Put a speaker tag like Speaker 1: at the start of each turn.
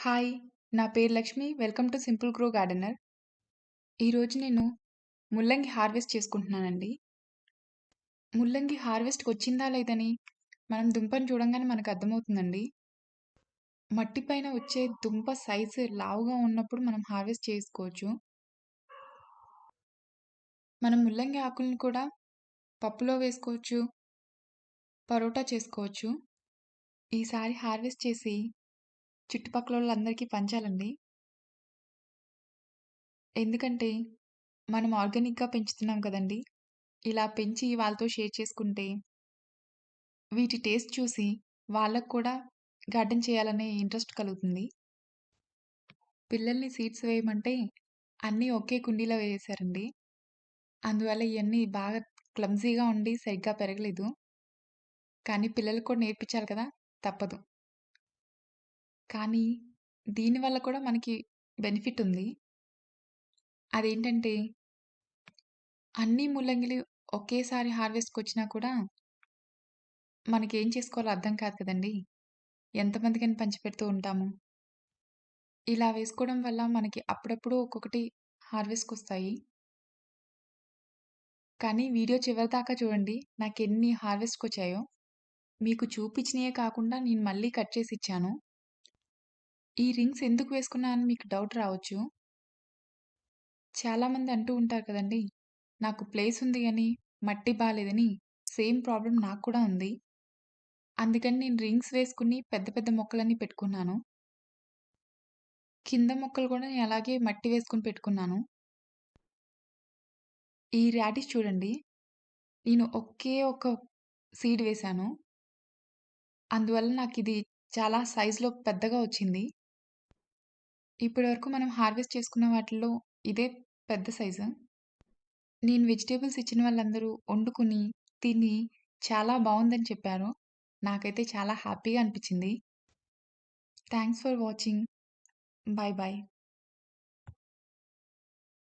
Speaker 1: Hi! నా పేరు Lakshmi. Welcome to simple grow gardener. ఈరోజు నేను ముల్లంగి హార్వెస్ట్ చేసుకుంటున్నానండి. ముల్లంగి హార్వెస్ట్‌కొచ్చిందా లేదని మనం దుంపను చూడంగానే మనకు అర్థమవుతుందండి. మట్టి పైన వచ్చే దుంప సైజు లావుగా ఉన్నప్పుడు మనం హార్వెస్ట్ చేసుకోవచ్చు. మనం ముల్లంగి ఆకుల్ని కూడా పప్పులో వేసుకోవచ్చు, పరోటా చేసుకోవచ్చు. ఈసారి హార్వెస్ట్ చేసి చుట్టుపక్కలోళ్ళందరికీ పంచాలండి. ఎందుకంటే మనం ఆర్గానిక్‌గా పెంచుతున్నాం కదండీ! ఇలా పెంచి వాళ్ళతో షేర్ చేసుకుంటే వీటి టేస్ట్ చూసి వాళ్ళకి కూడా గార్డెన్ చేయాలనే ఇంట్రెస్ట్ కలుగుతుంది. పిల్లల్ని సీడ్స్ వేయమంటే అన్నీ ఒకే కుండీలో వేసేశారండి. అందువల్ల ఇయన్నీ బాగా క్లమ్జీగా ఉండి సరిగ్గా పెరగలేదు. కానీ పిల్లలకి కూడా నేర్పించాలి కదా! తప్పదు. కానీ దీనివల్ల కూడా మనకి బెనిఫిట్ ఉంది. అదేంటంటే అన్ని ముల్లంగిలు ఒకేసారి హార్వెస్ట్‌కొచ్చినా కూడా మనకేం చేసుకోవాలో అర్థం కాదు కదండీ! ఎంతమందికని పంచిపెడుతూ ఉంటాము. ఇలా వేసుకోవడం వల్ల మనకి అప్పుడప్పుడు ఒక్కొక్కటి హార్వెస్ట్‌కొస్తాయి. కానీ వీడియో చివరిదాకా చూడండి. నాకెన్ని హార్వెస్ట్‌కొచ్చాయో. మీకు చూపించినయే కాకుండా నేను మళ్ళీ కట్ చేసి ఇచ్చాను. ఈ రింగ్స్ ఎందుకు వేసుకున్నా అని మీకు డౌట్ రావచ్చు. చాలామంది అంటూ ఉంటారు కదండీ! నాకు ప్లేస్ ఉంది గానీ మట్టి బాలేదని. సేమ్ ప్రాబ్లమ్ నాకు కూడా ఉంది. అందుకని నేను రింగ్స్ వేసుకొని పెద్ద పెద్ద మొక్కలన్నీ పెట్టుకున్నాను. కింద మొక్కలు కూడా నేను అలాగే మట్టి వేసుకొని పెట్టుకున్నాను. ఈ రాడిష్ చూడండి. నేను ఒకే ఒక సీడ్ వేశాను. అందువల్ల నాకిది చాలా సైజ్‌లో పెద్దగా వచ్చింది. ఇప్పటి వరకు మనం హార్వెస్ట్ చేసుకున్న వాటిల్లో ఇదే పెద్ద సైజు. నేను వెజిటబుల్స్ ఇచ్చిన వాళ్ళందరూ వండుకొని, తిని చాలా బావుందని చెప్పారు. నాకైతే చాలా హ్యాపీగా అనిపిచ్చింది. Thanks for watching. By by.